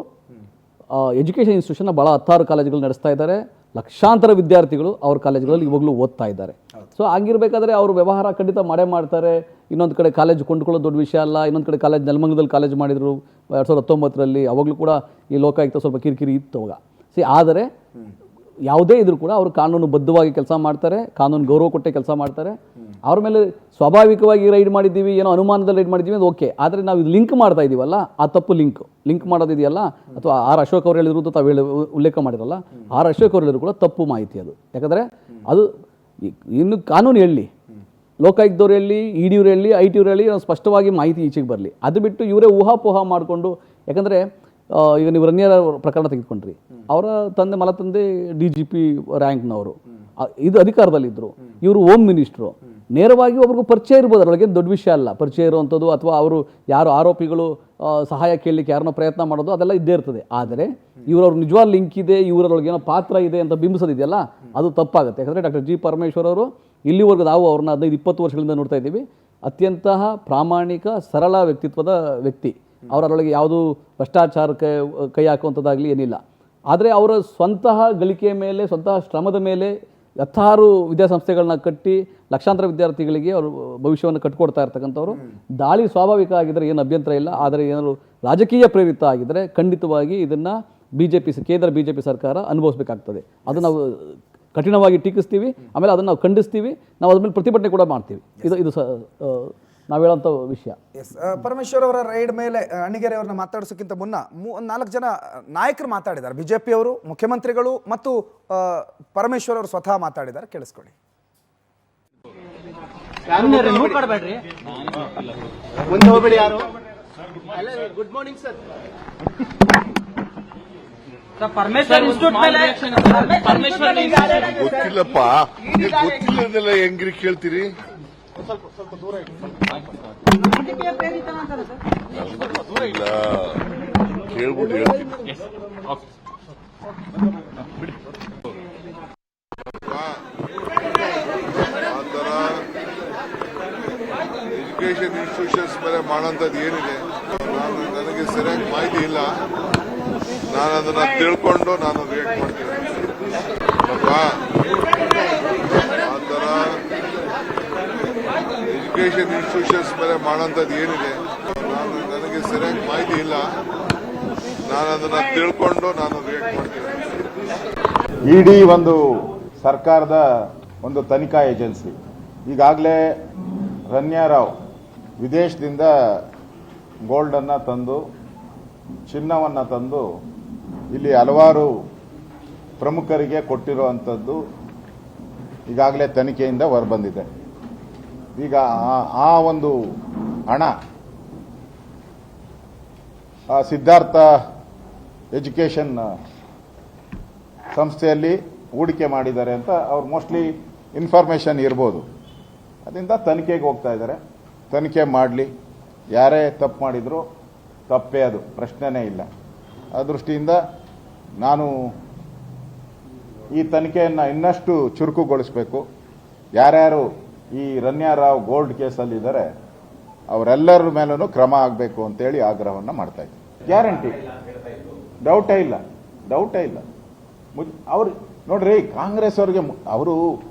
ಎಜುಕೇಷನ್ ಇನ್ಸ್ಟಿಟ್ಯೂಷನ್ನ ಭಾಳ 16 ಕಾಲೇಜುಗಳು ನಡೆಸ್ತಾ ಇದ್ದಾರೆ. ಲಕ್ಷಾಂತರ ವಿದ್ಯಾರ್ಥಿಗಳು ಅವ್ರ ಕಾಲೇಜುಗಳಲ್ಲಿ ಇವಾಗಲೂ ಓದ್ತಾ ಇದ್ದಾರೆ. ಸೊ ಹಂಗಿರ್ಬೇಕಾದ್ರೆ ಅವರು ವ್ಯವಹಾರ ಖಂಡಿತ ಮಾಡೇ ಮಾಡ್ತಾರೆ. ಇನ್ನೊಂದು ಕಡೆ ಕಾಲೇಜು ಕೊಂಡ್ಕೊಳ್ಳೋದು ದೊಡ್ಡ ವಿಷಯ ಅಲ್ಲ. ಇನ್ನೊಂದು ಕಡೆ ಕಾಲೇಜ್ ನೆಲಮಂಗಲದಲ್ಲಿ ಕಾಲೇಜ್ ಮಾಡಿದರು 2019ರಲ್ಲಿ. ಅವಾಗಲೂ ಕೂಡ ಈ ಲೋಕಾಯುಕ್ತ ಸ್ವಲ್ಪ ಕಿರಿಕಿರಿ ಇತ್ತು ಅವಾಗ. ಆದರೆ ಯಾವುದೇ ಇದ್ರೂ ಕೂಡ ಅವರು ಕಾನೂನುಬದ್ಧವಾಗಿ ಕೆಲಸ ಮಾಡ್ತಾರೆ, ಕಾನೂನು ಗೌರವ ಕೊಟ್ಟೆ ಕೆಲಸ ಮಾಡ್ತಾರೆ. ಅವ್ರ ಮೇಲೆ ಸ್ವಾಭಾವಿಕವಾಗಿ ರೈಡ್ ಮಾಡಿದ್ದೀವಿ, ಏನೋ ಅನುಮಾನದಲ್ಲಿ ರೈಡ್ ಮಾಡಿದ್ದೀವಿ ಅದು ಓಕೆ. ಆದರೆ ನಾವು ಇದು ಲಿಂಕ್ ಮಾಡ್ತಾ ಇದ್ದೀವಲ್ಲ, ಆ ತಪ್ಪು ಲಿಂಕ್ ಮಾಡೋದಿದೆಯಲ್ಲ, ಅಥವಾ ಅಶೋಕ್ ಅವ್ರು ಹೇಳಿದ್ರು ತಾವು ಉಲ್ಲೇಖ ಮಾಡಿರಲ್ಲ, ಅಶೋಕ್ ಅವ್ರು ಹೇಳಿದ್ರು ಕೂಡ ತಪ್ಪು ಮಾಹಿತಿ ಅದು. ಯಾಕಂದರೆ ಅದು ಇನ್ನು ಕಾನೂನು ಹೇಳಿ, ಲೋಕಾಯುಕ್ತವ್ರು ಹೇಳಿ, ಇಡಿ ಅವ್ರು ಹೇಳಿ, IT ಅವ್ರು ಹೇಳಿ, ಸ್ಪಷ್ಟವಾಗಿ ಮಾಹಿತಿ ಈಚೆಗೆ ಬರಲಿ. ಅದು ಬಿಟ್ಟು ಇವರೇ ಊಹಾಪೋಹ ಮಾಡಿಕೊಂಡು, ಯಾಕಂದರೆ ಈಗ ನೀವು ರನ್ಯರ ಪ್ರಕರಣ ತೆಗೆದುಕೊಂಡ್ರಿ, ಅವರ ತಂದೆ ಮಲತಂದೆ DGP ರ್ಯಾಂಕ್ನವರು, ಇದು ಅಧಿಕಾರದಲ್ಲಿದ್ದರು, ಇವರು ಹೋಮ್ ಮಿನಿಸ್ಟ್ರು. ನೇರವಾಗಿ ಒಬ್ರಿಗೂ ಪರಿಚಯ ಇರ್ಬೋದು, ಅದರೊಳಗೆ ದೊಡ್ಡ ವಿಷಯ ಅಲ್ಲ ಪರಿಚಯ ಇರುವಂಥದ್ದು, ಅಥವಾ ಅವರು ಯಾರು ಆರೋಪಿಗಳು ಸಹಾಯ ಕೇಳಲಿಕ್ಕೆ ಯಾರನ್ನೋ ಪ್ರಯತ್ನ ಮಾಡೋದು ಅದೆಲ್ಲ ಇದ್ದೇ ಇರ್ತದೆ. ಆದರೆ ಇವರವ್ರ ನಿಜವಾದ ಲಿಂಕ್ ಇದೆ, ಇವರೊಳಗೆ ಏನೋ ಪಾತ್ರ ಇದೆ ಅಂತ ಬಿಂಬಿಸೋದಿದೆಯಲ್ಲ, ಅದು ತಪ್ಪಾಗುತ್ತೆ. ಯಾಕಂದರೆ ಡಾಕ್ಟರ್ G. ಪರಮೇಶ್ವರ್ ಅವರು ಇಲ್ಲಿವರೆಗೂ ನಾವು ಅವ್ರನ್ನ 15-20 ವರ್ಷಗಳಿಂದ ನೋಡ್ತಾ ಇದ್ದೀವಿ. ಅತ್ಯಂತ ಪ್ರಾಮಾಣಿಕ ಸರಳ ವ್ಯಕ್ತಿತ್ವದ ವ್ಯಕ್ತಿ. ಅವರೊಳಗೆ ಯಾವುದೂ ಭ್ರಷ್ಟಾಚಾರಕ್ಕೆ ಕೈ ಹಾಕುವಂಥದ್ದಾಗಲಿ ಏನಿಲ್ಲ. ಆದರೆ ಅವರ ಸ್ವಂತಹ ಗಳಿಕೆಯ ಮೇಲೆ, ಸ್ವಂತಹ ಶ್ರಮದ ಮೇಲೆ ಹತ್ತಾರು ವಿದ್ಯಾಸಂಸ್ಥೆಗಳನ್ನ ಕಟ್ಟಿ ಲಕ್ಷಾಂತರ ವಿದ್ಯಾರ್ಥಿಗಳಿಗೆ ಅವರು ಭವಿಷ್ಯವನ್ನು ಕಟ್ಟಿಕೊಡ್ತಾ ಇರ್ತಕ್ಕಂಥವ್ರು. ದಾಳಿ ಸ್ವಾಭಾವಿಕ ಆಗಿದ್ದರೆ ಏನು ಅಭ್ಯಂತರ ಇಲ್ಲ. ಆದರೆ ಏನಾದರೂ ರಾಜಕೀಯ ಪ್ರೇರಿತ ಆಗಿದ್ದರೆ ಖಂಡಿತವಾಗಿ ಇದನ್ನು ಕೇಂದ್ರ BJP ಸರ್ಕಾರ ಅನುಭವಿಸಬೇಕಾಗ್ತದೆ. ಅದು ನಾವು ಕಠಿಣವಾಗಿ ಟೀಕಿಸ್ತೀವಿ, ಆಮೇಲೆ ಅದನ್ನು ನಾವು ಖಂಡಿಸ್ತೀವಿ, ನಾವು ಅದ್ರ ಮೇಲೆ ಪ್ರತಿಭಟನೆ ಕೂಡ ಮಾಡ್ತೀವಿ. ಇದು ನಾವು ಹೇಳೋಂಥ ವಿಷಯ. ಪರಮೇಶ್ವರ್ ಅವರ ರೈಡ್ ಮೇಲೆ ಅಣ್ಣಿಗೇರಿ ಅವ್ರನ್ನ ಮಾತಾಡಿಸೋಕ್ಕಿಂತ ಮುನ್ನ 4 ಜನ ನಾಯಕರು ಮಾತಾಡಿದ್ದಾರೆ. BJP ಅವರು, ಮುಖ್ಯಮಂತ್ರಿಗಳು ಮತ್ತು ಪರಮೇಶ್ವರ್ ಅವರು ಸ್ವತಃ ಮಾತಾಡಿದ್ದಾರೆ. ಕೇಳಿಸ್ಕೊಳ್ಳಿ. Good morning sir. ಗೊತ್ತಿಲ್ಲಪ್ಪ, ಗೊತ್ತಿಲ್ಲದೆಲ್ಲ ಹೆಂಗ್ರಿ ಕೇಳ್ತೀರಿ? ಇಲ್ಲ, ಕೇಳ್ಬಿಟ್ಟು ಹೇಳ್ತೀನಿ. ಆತರ ಎಜುಕೇಶನ್ ಇನ್ಸ್ಟಿಟ್ಯೂಷನ್ಸ್ ಮೇಲೆ ಮಾಡೋಂಥದ್ದು ಏನಿದೆ ನನಗೆ ಸರಿಯಾಗಿ ಮಾಹಿತಿ ಇಲ್ಲ. ನಾನು ಅದನ್ನ ತಿಳ್ಕೊಂಡು ನಾನು ರಿಯಾಕ್ಟ್ ಮಾಡ್ತೀನಿ. ಆತರ ಎಜುಕೇಶನ್ ಇನ್ಸ್ಟಿಟ್ಯೂಷನ್ಸ್ ಮೇಲೆ ಮಾಡೋಂಥದ್ದು ಏನಿದೆ ನನಗೆ ಸರಿಯಾಗಿ ಮಾಹಿತಿ ಇಲ್ಲ. ನಾನು ಅದನ್ನ ತಿಳ್ಕೊಂಡು ನಾನು ರಿಯಾಕ್ಟ್ ಮಾಡ್ತೀನಿ. ಇಡಿ ಒಂದು ಸರ್ಕಾರದ ಒಂದು ತನಿಖಾ ಏಜೆನ್ಸಿ. ಈಗಾಗಲೇ ರನ್ಯಾರಾವ್ ವಿದೇಶದಿಂದ ಗೋಲ್ಡನ್ನು ತಂದು, ಚಿನ್ನವನ್ನು ತಂದು ಇಲ್ಲಿ ಹಲವಾರು ಪ್ರಮುಖರಿಗೆ ಕೊಟ್ಟಿರುವಂಥದ್ದು ಈಗಾಗಲೇ ತನಿಖೆಯಿಂದ ಹೊರಬಂದಿದೆ. ಈಗ ಆ ಒಂದು ಹಣ ಸಿದ್ಧಾರ್ಥ ಎಜುಕೇಷನ್ ಸಂಸ್ಥೆಯಲ್ಲಿ ಹೂಡಿಕೆ ಮಾಡಿದ್ದಾರೆ ಅಂತ ಅವ್ರು ಮೋಸ್ಟ್ಲಿ ಇನ್ಫಾರ್ಮೇಷನ್ ಇರ್ಬೋದು. ಅದರಿಂದ ತನಿಖೆಗೆ ಹೋಗ್ತಾ ಇದ್ದಾರೆ. ತನಿಖೆ ಮಾಡಲಿ, ಯಾರೇ ತಪ್ಪು ಮಾಡಿದ್ರು ತಪ್ಪೇ, ಅದು ಪ್ರಶ್ನೆನೇ ಇಲ್ಲ. ಆ ದೃಷ್ಟಿಯಿಂದ ನಾನು ಈ ತನಿಖೆಯನ್ನು ಇನ್ನಷ್ಟು ಚುರುಕುಗೊಳಿಸಬೇಕು. ಯಾರ್ಯಾರು ಈ ರನ್ಯಾರಾವ್ ಗೋಲ್ಡ್ ಕೇಸಲ್ಲಿದ್ದಾರೆ ಅವರೆಲ್ಲರ ಮೇಲೂ ಕ್ರಮ ಆಗಬೇಕು ಅಂತೇಳಿ ಆಗ್ರಹವನ್ನು ಮಾಡ್ತಾ ಇದ್ದೀನಿ. ಗ್ಯಾರಂಟಿ, ಡೌಟೇ ಇಲ್ಲ. ಅವ್ರು ನೋಡ್ರಿ, ಕಾಂಗ್ರೆಸ್ ಅವ್ರಿಗೆ ಅವರು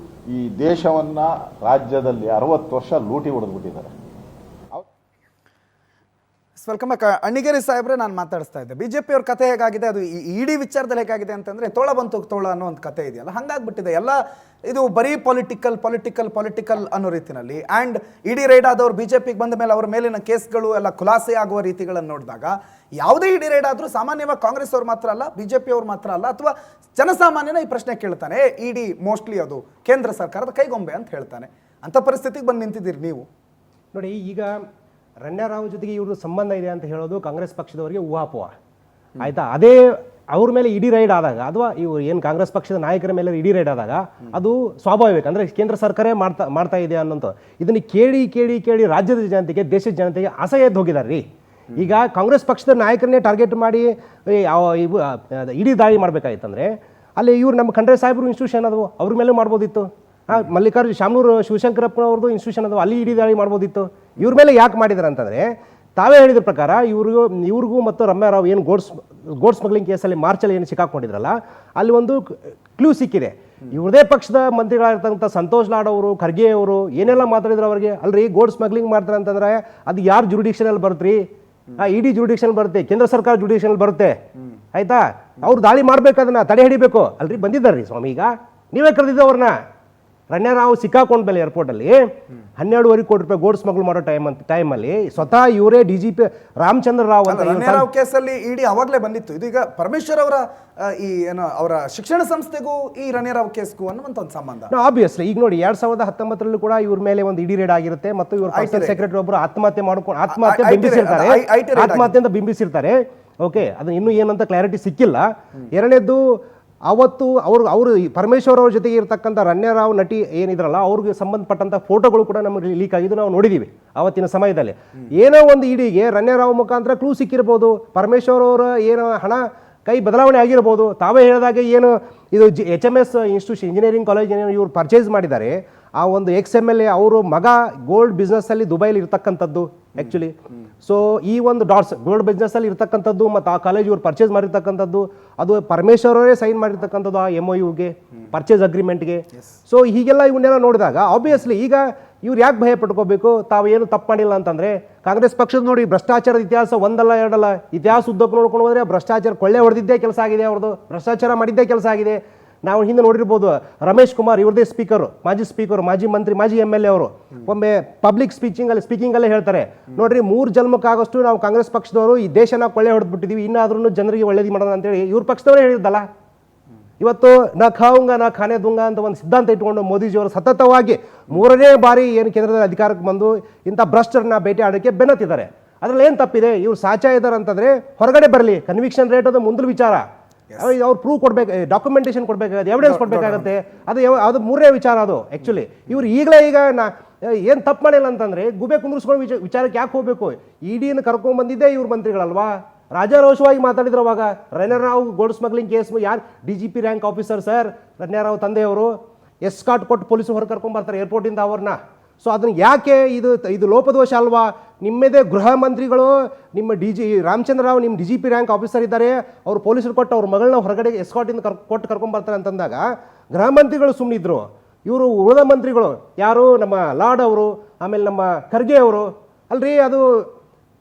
ಈ ದೇಶವನ್ನ ರಾಜ್ಯದಲ್ಲಿ 60 ವರ್ಷ ಲೂಟಿ ಹೊಡೆದ್ಬಿಟ್ಟಿದ್ದಾರೆ. Welcome back. ಅಣ್ಣಿಗೇರಿ ಸಾಹೇಬ್ರೆ, ನಾನು ಮಾತಾಡಿಸ್ತಾ ಇದ್ದೆ. BJP ಅವ್ರ ಕತೆ ಹೇಗಾಗಿದೆ, ಅದು ಇಡೀ ವಿಚಾರದಲ್ಲಿ ಹೇಗಾಗಿದೆ ಅಂತಂದ್ರೆ ತೋಳ ಬಂತು ತೋಳ ಅನ್ನೋ ಒಂದು ಕತೆ ಇದೆಯಲ್ಲ, ಹಂಗಾಗ್ಬಿಟ್ಟಿದೆ ಎಲ್ಲ. ಇದು ಬರೀ ಪೊಲಿಟಿಕಲ್ ಅನ್ನೋ ರೀತಿಯಲ್ಲಿ. ಆ್ಯಂಡ್ ಇಡಿ ರೈಡ್ ಆದವ್ರು BJPಗೆ ಬಂದ ಮೇಲೆ ಅವರ ಮೇಲಿನ ಕೇಸ್ಗಳು ಎಲ್ಲ ಖುಲಾಸೆ ಆಗುವ ರೀತಿಗಳನ್ನು ನೋಡಿದಾಗ ಯಾವುದೇ ಇಡಿ ರೈಡ್ ಆದರೂ ಸಾಮಾನ್ಯವಾಗಿ ಕಾಂಗ್ರೆಸ್ ಅವ್ರು ಮಾತ್ರ ಅಲ್ಲ, BJP ಅವ್ರು ಮಾತ್ರ ಅಲ್ಲ, ಅಥವಾ ಜನಸಾಮಾನ್ಯನ ಈ ಪ್ರಶ್ನೆ ಕೇಳ್ತಾನೆ. ಇಡಿ ಮೋಸ್ಟ್ಲಿ ಅದು ಕೇಂದ್ರ ಸರ್ಕಾರದ ಕೈಗೊಂಬೆ ಅಂತ ಹೇಳ್ತಾನೆ. ಅಂಥ ಪರಿಸ್ಥಿತಿಗೆ ಬಂದು ನಿಂತಿದ್ದೀರಿ ನೀವು. ನೋಡಿ, ಈಗ ರಣ್ಯಾರಾವ್ ಜೊತೆಗೆ ಇವರು ಸಂಬಂಧ ಇದೆ ಅಂತ ಹೇಳೋದು ಕಾಂಗ್ರೆಸ್ ಪಕ್ಷದವರಿಗೆ ಊಹಾಪೋಹ ಆಯ್ತಾ. ಅದೇ ಅವ್ರ ಮೇಲೆ ಇಡಿ ರೈಡ್ ಆದಾಗ, ಅಥವಾ ಇವರು ಏನು ಕಾಂಗ್ರೆಸ್ ಪಕ್ಷದ ನಾಯಕರ ಮೇಲೆ ಇಡಿ ರೈಡ್ ಆದಾಗ ಅದು ಸ್ವಾಭಾವಿಕ. ಅಂದರೆ ಕೇಂದ್ರ ಸರ್ಕಾರ ಮಾಡ್ತಾ ಇದೆ ಅನ್ನೋಂಥ ಇದನ್ನು ಕೇಳಿ ರಾಜ್ಯದ ಜನತೆಗೆ, ದೇಶದ ಜನತೆಗೆ ಅಸಹ್ಯ ಎದ್ದು ಹೋಗಿದ್ದಾರೆ ರೀ. ಈಗ ಕಾಂಗ್ರೆಸ್ ಪಕ್ಷದ ನಾಯಕರನ್ನೇ ಟಾರ್ಗೆಟ್ ಮಾಡಿ ಇಡಿ ದಾಳಿ ಮಾಡಬೇಕಾಯ್ತಂದ್ರೆ ಅಲ್ಲಿ ಇವ್ರು ನಮ್ಮ ಖಂಡ್ರೆ ಸಾಹೇಬ್ರು ಇನ್ಸ್ಟಿಟ್ಯೂಷನ್ ಅದು ಅವ್ರ ಮೇಲೆ ಮಾಡ್ಬೋದಿತ್ತು. ಮಲ್ಲಿಕಾರ್ಜುನ ಶಾಮನೂರು ಶಿವಶಂಕರಪ್ಪನವ್ರದ್ದು ಇನ್ಸ್ಟಿಟ್ಯೂಷನ್ ಅದು, ಅಲ್ಲಿ ಇಡಿ ದಾಳಿ ಮಾಡ್ಬೋದಿತ್ತು. ಇವ್ರ ಮೇಲೆ ಯಾಕೆ ಮಾಡಿದ್ದಾರೆ ಅಂತಂದರೆ, ತಾವೇ ಹೇಳಿದ ಪ್ರಕಾರ ಇವ್ರಿಗೂ ಮತ್ತು ರಮ್ಯಾರಾವ್ ಏನು ಗೋಡ್ ಸ್ಮಗ್ಲಿಂಗ್ ಕೇಸಲ್ಲಿ ಮಾರ್ಚಲ್ಲಿ ಏನು ಸಿಕ್ಕಾಕೊಂಡಿದ್ರಲ್ಲ, ಅಲ್ಲಿ ಒಂದು ಕ್ಲೂ ಸಿಕ್ಕಿದೆ. ಇವ್ರದೇ ಪಕ್ಷದ ಮಂತ್ರಿಗಳಾಗಿರ್ತಕ್ಕಂಥ ಸಂತೋಷ್ ಲಾಡ್ ಅವರು, ಖರ್ಗೆ ಅವರು ಏನೆಲ್ಲ ಮಾತಾಡಿದ್ರು ಅವ್ರಿಗೆ, ಅಲ್ರಿ ಗೋಡ್ ಸ್ಮಗ್ಲಿಂಗ್ ಮಾಡ್ತಾರೆ ಅಂತಂದ್ರೆ ಅದು ಯಾರು ಜುರಿಡಿಕ್ಷನಲ್ಲಿ ಬರುತ್ತೆ? ಇಡಿ ಜುರಿಡಿಕ್ಷನ್ ಬರುತ್ತೆ, ಕೇಂದ್ರ ಸರ್ಕಾರ ಜುರಿಡಿಕ್ಷನ್ ಬರುತ್ತೆ ಆಯ್ತಾ. ಅವ್ರು ದಾಳಿ ಮಾಡ್ಬೇಕು, ಅದನ್ನ ತಡೆ ಹಿಡಿಬೇಕು ಅಲ್ರಿ. ಬಂದಿದ್ದಾರ್ರಿ ಸ್ವಾಮಿ, ಈಗ ನೀವೇ ಕರೆದಿದ್ದು ಅವ್ರನ್ನ. ರಣ್ಯಾರಾವ್ ಸಿಕ್ಕಾಕೊಂಡ ಮೇಲೆ ಏರ್ಪೋರ್ಟಲ್ಲಿ 12.5 ಕೋಟಿ ರೂಪಾಯಿ ಗೋಡ್ ಸ್ಮಗ್ಲ್ ಮಾಡೋ ಟೈಮಲ್ಲಿ ಸ್ವತಃ ಇವರೇ DGP ರಾಮಚಂದ್ರ ರಾವ್ ಅಂತ ರಣ್ಯಾರಾವ್ ಕೇಸಲ್ಲಿ ಇಡಿ ಅವಾಗಲೇ ಬಂದಿತ್ತು. ಇದೀಗ ಪರಮೇಶ್ವರ್ ಅವರ ಈ ಏನೋ ಅವರ ಶಿಕ್ಷಣ ಸಂಸ್ಥೆಗೂ ಈ ರಣ್ಯಾರಾವ್ ಕೇಸ್ಗೂ ಅನ್ನುವಂಥ ಒಂದು ಸಂಬಂಧ ಆಬ್ವಿಯಸ್ಲಿ. ಈಗ ನೋಡಿ, 2019 ಕೂಡ ಇವ್ರ ಮೇಲೆ ಒಂದು ಇಡಿ ರೇಡ್ ಆಗಿರುತ್ತೆ, ಮತ್ತು ಇವ್ರ ಪರ್ಸನಲ್ ಸೆಕ್ರೆಟರಿ ಒಬ್ಬರು ಆತ್ಮಹತ್ಯೆಯಿಂದ ಬಿಂಬಿಸಿರ್ತಾರೆ. ಓಕೆ, ಅದು ಇನ್ನೂ ಏನಂತ ಕ್ಲಾರಿಟಿ ಸಿಕ್ಕಿಲ್ಲ. ಎರಡನೇದ್ದು, ಅವತ್ತು ಅವರು ಪರಮೇಶ್ವರ್ ಅವ್ರ ಜೊತೆಗೆ ಇರ್ತಕ್ಕಂಥ ರಣ್ಯರಾವ್ ನಟಿ ಏನಿದ್ರಲ್ಲ ಅವ್ರಿಗೆ ಸಂಬಂಧಪಟ್ಟಂತ ಫೋಟೋಗಳು ಕೂಡ ನಮಗೆ ಲೀಕ್ ಆಗಿದ್ದು ನಾವು ನೋಡಿದೀವಿ ಅವತ್ತಿನ ಸಮಯದಲ್ಲಿ. ಏನೋ ಒಂದು ಇಡಿಗೆ ರಣ್ಯರಾವ್ ಮುಖಾಂತರ ಕ್ಲೂ ಸಿಕ್ಕಿರ್ಬೋದು, ಪರಮೇಶ್ವರ್ ಅವರ ಏನೋ ಹಣ ಕೈ ಬದಲಾವಣೆ ಆಗಿರ್ಬೋದು. ತಾವೇ ಹೇಳಿದಾಗ ಏನು ಇದು HMS ಇನ್ಸ್ಟಿಟ್ಯೂಷನ್ ಇಂಜಿನಿಯರಿಂಗ್ ಕಾಲೇಜ್ ಏನು ಇವರು ಪರ್ಚೇಸ್ ಮಾಡಿದ್ದಾರೆ, ಆ ಒಂದು XMLA ಅವರು ಮಗ ಗೋಲ್ಡ್ ಬಿಸ್ನೆಸ್ ಅಲ್ಲಿ ದುಬೈಲಿ ಇರ್ತಕ್ಕಂಥದ್ದು ಆಕ್ಚುಲಿ. ಸೊ ಈ ಒಂದು ಡಾಟ್ಸ್ ಗೋಲ್ಡ್ ಬಿಸ್ನೆಸ್ ಅಲ್ಲಿ ಇರ್ತಕ್ಕಂಥದ್ದು ಮತ್ತು ಆ ಕಾಲೇಜ್ ಇವ್ರು ಪರ್ಚೇಸ್ ಮಾಡಿರ್ತಕ್ಕಂಥದ್ದು, ಅದು ಪರಮೇಶ್ವರ್ ಅವರೇ ಸೈನ್ ಮಾಡಿರ್ತಕ್ಕಂಥದ್ದು ಆ MOUಗೆ, ಪರ್ಚೇಸ್ ಅಗ್ರಿಮೆಂಟ್ಗೆ. ಸೊ ಹೀಗೆಲ್ಲ ಇವನ್ನೆಲ್ಲ ನೋಡಿದಾಗ ಆಬ್ವಿಯಸ್ಲಿ ಈಗ ಇವ್ರು ಯಾಕೆ ಭಯ ಪಡ್ಕೋಬೇಕು, ತಾವು ಏನು ತಪ್ಪು ಮಾಡಿಲ್ಲ ಅಂತಂದ್ರೆ. ಕಾಂಗ್ರೆಸ್ ಪಕ್ಷದ ನೋಡಿ ಭ್ರಷ್ಟಾಚಾರದ ಇತಿಹಾಸ ಒಂದಲ್ಲ ಎರಡಲ್ಲ, ಇತಿಹಾಸ ಉದ್ದಕ್ಕೂ ನೋಡ್ಕೊಂಡು ಹೋದ್ರೆ ಭ್ರಷ್ಟಾಚಾರ ಕೊಳ್ಳೆ ಹೊಡೆದಿದ್ದೇ ಕೆಲಸ ಆಗಿದೆ ಅವ್ರದ್ದು, ಭ್ರಷ್ಟಾಚಾರ ಮಾಡಿದ್ದೇ ಕೆಲಸ ಆಗಿದೆ. ನಾವು ಹಿಂದೆ ನೋಡಿರ್ಬೋದು, ರಮೇಶ್ ಕುಮಾರ್ ಇವ್ರದೇ ಸ್ಪೀಕರ್, ಮಾಜಿ ಮಂತ್ರಿ, ಮಾಜಿ MLA ಅವರು ಒಮ್ಮೆ ಪಬ್ಲಿಕ್ ಸ್ಪೀಕಿಂಗ್ ಅಲ್ಲೇ ಹೇಳ್ತಾರೆ, ನೋಡ್ರಿ 3 ಜನ್ಮಕ್ಕಾಗಷ್ಟು ನಾವು ಕಾಂಗ್ರೆಸ್ ಪಕ್ಷದವರು ಈ ದೇಶನ ಕೊಳ್ಳೆ ಹೊಡೆದ್ಬಿಟ್ಟಿದೀವಿ, ಇನ್ನಾದ್ರೂ ಜನರಿಗೆ ಒಳ್ಳೇದು ಮಾಡೋಣ ಅಂತೇಳಿ ಇವ್ರ ಪಕ್ಷದವರೇ ಹೇಳಿದ್ದಲ್ಲ. ಇವತ್ತು ನಾ ಖಾವುಂಗ ನಾ ಖಾನೆ ದುಂಗ ಅಂತ ಒಂದು ಸಿದ್ಧಾಂತ ಇಟ್ಕೊಂಡು ಮೋದಿಜಿಯವರು ಸತತವಾಗಿ 3ನೇ ಬಾರಿ ಏನು ಕೇಂದ್ರದಲ್ಲಿ ಅಧಿಕಾರಕ್ಕೆ ಬಂದು ಇಂಥ ಭ್ರಷ್ಟರನ್ನ ಭೇಟಿ ಆಡೋಕ್ಕೆ ಬೆನ್ನತ್ತಿದ್ದಾರೆ. ಅದ್ರಲ್ಲಿ ಏನು ತಪ್ಪಿದೆ? ಇವ್ರು ಸಾಚಾ ಇದ್ದಾರೆ ಅಂತಂದ್ರೆ ಹೊರಗಡೆ ಬರಲಿ, ಕನ್ವಿಕ್ಷನ್ ರೇಟ್ ಅದು ಮುಂದಿನ ವಿಚಾರ. ಅವ್ರು ಪ್ರೂವ್ ಕೊಡ್ಬೇಕು, ಡಾಕ್ಯುಮೆಂಟೇಶನ್ ಕೊಡ್ಬೇಕಾಗುತ್ತೆ, ಎವಿಡೆನ್ಸ್ ಕೊಡ್ಬೇಕಾಗುತ್ತೆ. ಅದು 3ನೇ ವಿಚಾರ ಅದು ಆಕ್ಚುಲಿ. ಇವ್ರು ಈಗ ಏನು ತಪ್ಪು ಮಾಡಿಲ್ಲ ಅಂತಂದ್ರೆ ಗುಬೆ ಕುಂದ್ರಿಸ್ಕೊಳ್ಳೋ ವಿಚಾರಕ್ಕೆ ಯಾಕೆ ಹೋಗ್ಬೇಕು? EDನ ಕರ್ಕೊಂಡ್ ಬಂದಿದ್ದೇ ಇವ್ರ ಮಂತ್ರಿಗಳಲ್ವಾ? ರಾಜಾರೋಷವಾಗಿ ಮಾತಾಡಿದ್ರು ಅವಾಗ. ರಣ್ಯರಾವ್ ಗೋಲ್ಡ್ ಸ್ಮಗ್ಲಿಂಗ್ ಕೇಸ್ ಯಾರು DGP ರ್ಯಾಂಕ್ ಆಫೀಸರ್ ಸರ್ ರಣ್ಯರಾವ್ ತಂದೆಯವರು ಎಸ್ಕಾಟ್ ಕೊಟ್ಟು ಪೊಲೀಸರು ಹೊರ ಕರ್ಕೊಂಡ್ ಬರ್ತಾರೆ ಏರ್ಪೋರ್ಟಿಂದ ಅವ್ರನ್ನ. ಸೊ ಅದನ್ನ ಯಾಕೆ ಇದು ಲೋಪದೋಷ ಅಲ್ವಾ? ನಿಮ್ಮದೇ ಗೃಹ ಮಂತ್ರಿಗಳು, ನಿಮ್ಮ ರಾಮಚಂದ್ರ ರಾವ್ ನಿಮ್ಮ DGP ರ್ಯಾಂಕ್ ಆಫೀಸರ್ ಇದ್ದಾರೆ, ಅವರು ಪೊಲೀಸರು ಕೊಟ್ಟು ಅವ್ರ ಮಗಳನ್ನ ಹೊರಗಡೆ ಎಸ್ಕಾಟಿಂದ ಕೊಟ್ಟು ಕರ್ಕೊಂಡ್ ಬರ್ತಾರೆ ಅಂತಂದಾಗ ಗೃಹ ಮಂತ್ರಿಗಳು ಸುಮ್ಮನಿದ್ರು. ಇವರು ಉಳಿದ ಮಂತ್ರಿಗಳು ಯಾರು, ನಮ್ಮ ಲಾಡ್ ಅವರು, ಆಮೇಲೆ ನಮ್ಮ ಖರ್ಗೆ ಅವರು ಅಲ್ರಿ, ಅದು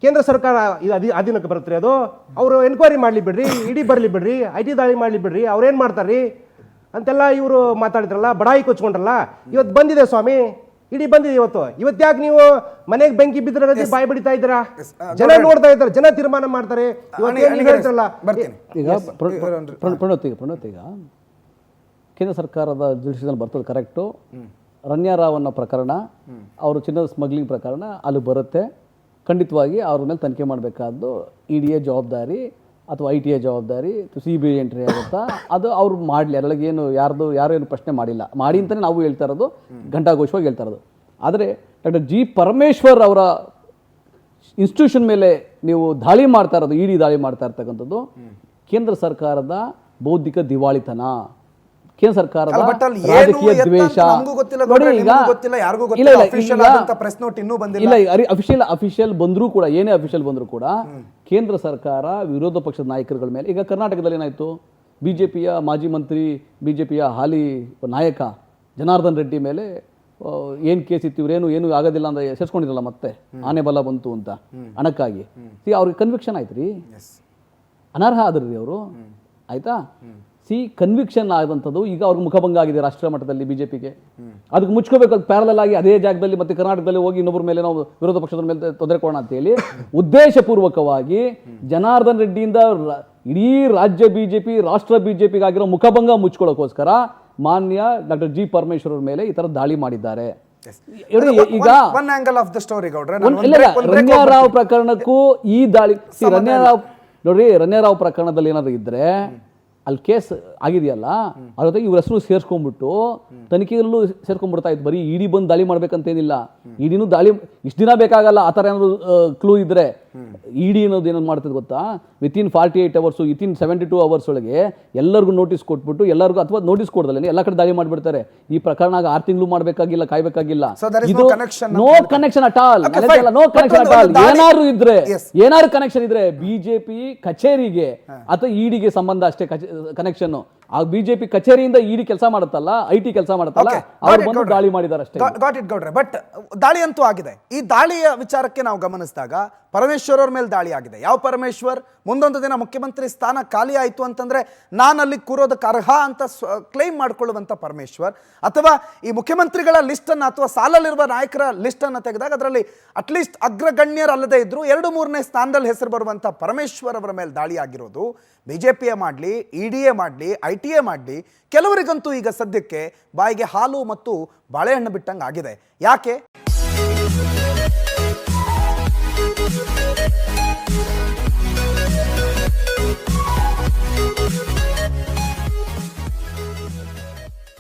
ಕೇಂದ್ರ ಸರ್ಕಾರ ಇದು ಅಧೀನಕ್ಕೆ ಬರುತ್ತೆ. ಅದು ಅವರು ಎನ್ಕ್ವೈರಿ ಮಾಡಲಿ ಬಿಡ್ರಿ, ಇಡಿ ಬರಲಿ ಬಿಡ್ರಿ, IT ದಾಳಿ ಮಾಡಲಿ ಬಿಡ್ರಿ, ಅವ್ರೇನು ಮಾಡ್ತಾರ್ರಿ ಅಂತೆಲ್ಲ ಇವರು ಮಾತಾಡಿದ್ರಲ್ಲ, ಬಡಾಯಿ ಕೊಚ್ಕೊಂಡ್ರಲ್ಲ. ಇವತ್ತು ಬಂದಿದೆ ಸ್ವಾಮಿ, ಇಡಿ ಬಂದಿದೆ ಇವತ್ತು ಯಾಕೆ ನೀವು ಮನೆಗೆ ಬೆಂಕಿ ಬಿದ್ದರೆ ಬಾಯಿ ಬಿಡ್ತಾ ಇದ್ದೀರಾ? ಜನ ನೋಡ್ತಾ ಇದ್ದಾರೆ, ಜನ ತೀರ್ಮಾನ ಮಾಡ್ತಾರೆ. ಹೇಳ್ತಾರಲ್ಲ ಈಗ ಪ್ರಣೋತ್ ಈಗ ಕೇಂದ್ರ ಸರ್ಕಾರದ ಜುಡಿಷಿಯಲ್ ಬರ್ತದೆ ಕರೆಕ್ಟು. ರಣ್ಯಾರಾವ್ ಅನ್ನೋ ಪ್ರಕರಣ, ಅವರು ಚಿನ್ನದ ಸ್ಮಗ್ಲಿಂಗ್ ಪ್ರಕರಣ ಅಲ್ಲಿ ಬರುತ್ತೆ. ಖಂಡಿತವಾಗಿ ಅವ್ರ ಮೇಲೆ ತನಿಖೆ ಮಾಡಬೇಕಾದ್ದು EDಯ ಜವಾಬ್ದಾರಿ ಅಥವಾ ITಯ ಜವಾಬ್ದಾರಿ, CBI ಎಂಟ್ರಿ ಆಗುತ್ತಾ, ಅದು ಅವ್ರು ಮಾಡಲಿ. ಅದರೊಳಗೇನು ಯಾರೇನು ಪ್ರಶ್ನೆ ಮಾಡಿ ಅಂತಲೇ ನಾವು ಹೇಳ್ತಾ ಇರೋದು, ಘಂಟಾಘೋಷವಾಗಿ ಹೇಳ್ತಾ ಇರೋದು. ಆದರೆ ಡಾಕ್ಟರ್ G. ಪರಮೇಶ್ವರ್ ಅವರ ಇನ್ಸ್ಟಿಟ್ಯೂಷನ್ ಮೇಲೆ ನೀವು ದಾಳಿ ಮಾಡ್ತಾ ಇರೋದು, ED ದಾಳಿ ಮಾಡ್ತಾ ಇರ್ತಕ್ಕಂಥದ್ದು ಕೇಂದ್ರ ಸರ್ಕಾರದ ಬೌದ್ಧಿಕ ದಿವಾಳಿತನ, ಕೇಂದ್ರ ಸರ್ಕಾರದ ರಾಜಕೀಯ ದ್ವೇಷ. ಅಫಿಷಿಯಲ್ ಬಂದರೂ ಕೂಡ, ಏನೇ ಅಫಿಷಿಯಲ್ ಬಂದರೂ ಕೂಡ ಕೇಂದ್ರ ಸರ್ಕಾರ ವಿರೋಧ ಪಕ್ಷದ ನಾಯಕರುಗಳ ಮೇಲೆ, ಈಗ ಕರ್ನಾಟಕದಲ್ಲಿ ಏನಾಯ್ತು, BJPಯ ಮಾಜಿ ಮಂತ್ರಿ, BJPಯ ಹಾಲಿ ನಾಯಕ ಜನಾರ್ದನ್ ರೆಡ್ಡಿ ಮೇಲೆ ಏನು ಕೇಸ್ ಇತ್ತು, ಏನು ಆಗೋದಿಲ್ಲ ಅಂತ ಸೇರ್ಸ್ಕೊಂಡಿರಲ್ಲ, ಮತ್ತೆ ಆನೆ ಬಲ ಬಂತು ಅಂತ ಹಣಕ್ಕಾಗಿ. ಅವ್ರಿಗೆ ಕನ್ವಿಕ್ಷನ್ ಆಯ್ತು ರೀ, ಅನರ್ಹ ಆದ್ರಿ ಅವರು, ಆಯ್ತಾ. ಕನ್ವಿಕ್ಷನ್ ಆದಂಥದ್ದು ಈಗ ಅವ್ರಿಗೆ ಮುಖಭಂಗ ಆಗಿದೆ ರಾಷ್ಟ್ರೀಯ ಮಟ್ಟದಲ್ಲಿ BJPಗೆ. ಅದಕ್ಕೆ ಮುಚ್ಕೋಬೇಕು, ಪ್ಯಾರಲಲ್ ಆಗಿ ಅದೇ ಜಾಗದಲ್ಲಿ ಮತ್ತೆ ಕರ್ನಾಟಕದಲ್ಲಿ ಹೋಗಿ ಇನ್ನೊಬ್ಬರ ಮೇಲೆ ನಾವು ವಿರೋಧ ಪಕ್ಷದ ಮೇಲೆ ತೊಂದರೆ ಕೊಡೋಣ ಅಂತ ಹೇಳಿ ಉದ್ದೇಶಪೂರ್ವಕವಾಗಿ ಜನಾರ್ದನ್ ರೆಡ್ಡಿಯಿಂದ ಇಡೀ ರಾಜ್ಯ BJP, ರಾಷ್ಟ್ರ BJPಗೆ ಆಗಿರೋ ಮುಖಭಂಗ ಮುಚ್ಕೊಳ್ಳೋಕ್ಕೋಸ್ಕರ ಮಾನ್ಯ ಡಾಕ್ಟರ್ G. ಪರಮೇಶ್ವರ್ ಅವ್ರ ಮೇಲೆ ಈ ತರ ದಾಳಿ ಮಾಡಿದ್ದಾರೆ. ಈಗ ರಣ್ಯಾರಾವ್ ಪ್ರಕರಣಕ್ಕೂ ಈ ದಾಳಿ, ರಣ್ಯಾರಾವ್ ಪ್ರಕರಣದಲ್ಲಿ ಏನಾದ್ರು ಇದ್ರೆ ಅಲ್ಲಿ ಕೇಸ್ ಆಗಿದೆಯಲ್ಲ, ಅದ್ರ ಜೊತೆಗೆ ಇವ್ರ ಹೆಸರು ಸೇರ್ಸ್ಕೊಂಡ್ಬಿಟ್ಟು ತನಿಖೆಯಲ್ಲೂ ಸೇರ್ಕೊಂಡ್ಬಿಡ್ತಾ ಇತ್ತು. ಬರೀ ED ಬಂದು ದಾಳಿ ಮಾಡ್ಬೇಕಂತೇನಿಲ್ಲ, EDನೂ ದಾಳಿ ಇಷ್ಟು ದಿನ ಬೇಕಾಗಲ್ಲ. ಆ ಥರ ಏನಾದ್ರು ಕ್ಲೂ ಇದ್ರೆ ED ಅನ್ನೋದು ಏನಾದ್ರು ಮಾಡ್ತದೆ ಗೊತ್ತಾ, ವಿತಿನ್ 48 hours, ವಿತಿನ್ 72 hours ಒಳಗೆ ಎಲ್ಲರಿಗೂ ನೋಟಿಸ್ ಕೊಟ್ಬಿಟ್ಟು, ಎಲ್ಲರಿಗೂ ಅಥವಾ ನೋಟಿಸ್ ಕೊಡ್ದಲ್ಲ ಎಲ್ಲ ಕಡೆ ದಾಳಿ ಮಾಡಿಬಿಡ್ತಾರೆ. ಈ ಪ್ರಕರಣ 6 ತಿಂಗಳು ಮಾಡಬೇಕಾಗಿಲ್ಲ, ಕಾಯ್ಬೇಕಾಗಿಲ್ಲ. ಇದು no connection at all, no connection at all. ಏನಾದ್ರು ಕನೆಕ್ಷನ್ ಇದ್ರೆ BJP ಕಚೇರಿಗೆ ಅಥವಾ EDಗೆ ಸಂಬಂಧ ಅಷ್ಟೇ ಕನೆಕ್ಷನ್. ಆ BJP ಕಚೇರಿಯಿಂದ ED ಕೆಲಸ ಮಾಡುತ್ತಲ್ಲ, IT ಕೆಲಸ ಮಾಡುತ್ತಲ್ಲ, ಅವ್ರು ಬಂದು ದಾಳಿ ಮಾಡಿದ್ದಾರೆ ಅಷ್ಟೇ. ಗಾಟ್ ಇಟ್ ಗೌಡ್ರೆ. ಬಟ್ ದಾಳಿ ಅಂತೂ ಆಗಿದೆ. ಈ ದಾಳಿಯ ವಿಚಾರಕ್ಕೆ ನಾವು ಗಮನಿಸಿದಾಗ ಪರಮೇಶ್ವರ್ ಅವ್ರ ಮೇಲೆ ದಾಳಿ ಆಗಿದೆ. ಯಾವ ಪರಮೇಶ್ವರ್? ಮುಂದೊಂದು ದಿನ ಮುಖ್ಯಮಂತ್ರಿ ಸ್ಥಾನ ಖಾಲಿ ಆಯಿತು ಅಂತಂದ್ರೆ ನಾನು ಅಲ್ಲಿ ಕೂರೋದಕ್ಕೆ ಅರ್ಹ ಅಂತ ಕ್ಲೈಮ್ ಮಾಡಿಕೊಳ್ಳುವಂಥ ಪರಮೇಶ್ವರ್, ಅಥವಾ ಈ ಮುಖ್ಯಮಂತ್ರಿಗಳ ಲಿಸ್ಟನ್ನು ಅಥವಾ ಸಾಲಲ್ಲಿರುವ ನಾಯಕರ ಲಿಸ್ಟನ್ನು ತೆಗೆದಾಗ ಅದರಲ್ಲಿ ಅಟ್ಲೀಸ್ಟ್ ಅಗ್ರಗಣ್ಯರಲ್ಲದೆ ಇದ್ರು 2-3ನೇ ಸ್ಥಾನದಲ್ಲಿ ಹೆಸರು ಬರುವಂಥ ಪರಮೇಶ್ವರ್ ಅವರ ಮೇಲೆ ದಾಳಿ ಆಗಿರೋದು BJPಯ ಮಾಡಲಿ, EDಯೇ ಮಾಡಲಿ, ITಯೇ ಮಾಡಲಿ, ಕೆಲವರಿಗಂತೂ ಈಗ ಸದ್ಯಕ್ಕೆ ಬಾಯಿಗೆ ಹಾಲು ಮತ್ತು ಬಾಳೆಹಣ್ಣು ಬಿಟ್ಟಂಗೆ ಆಗಿದೆ. ಯಾಕೆ?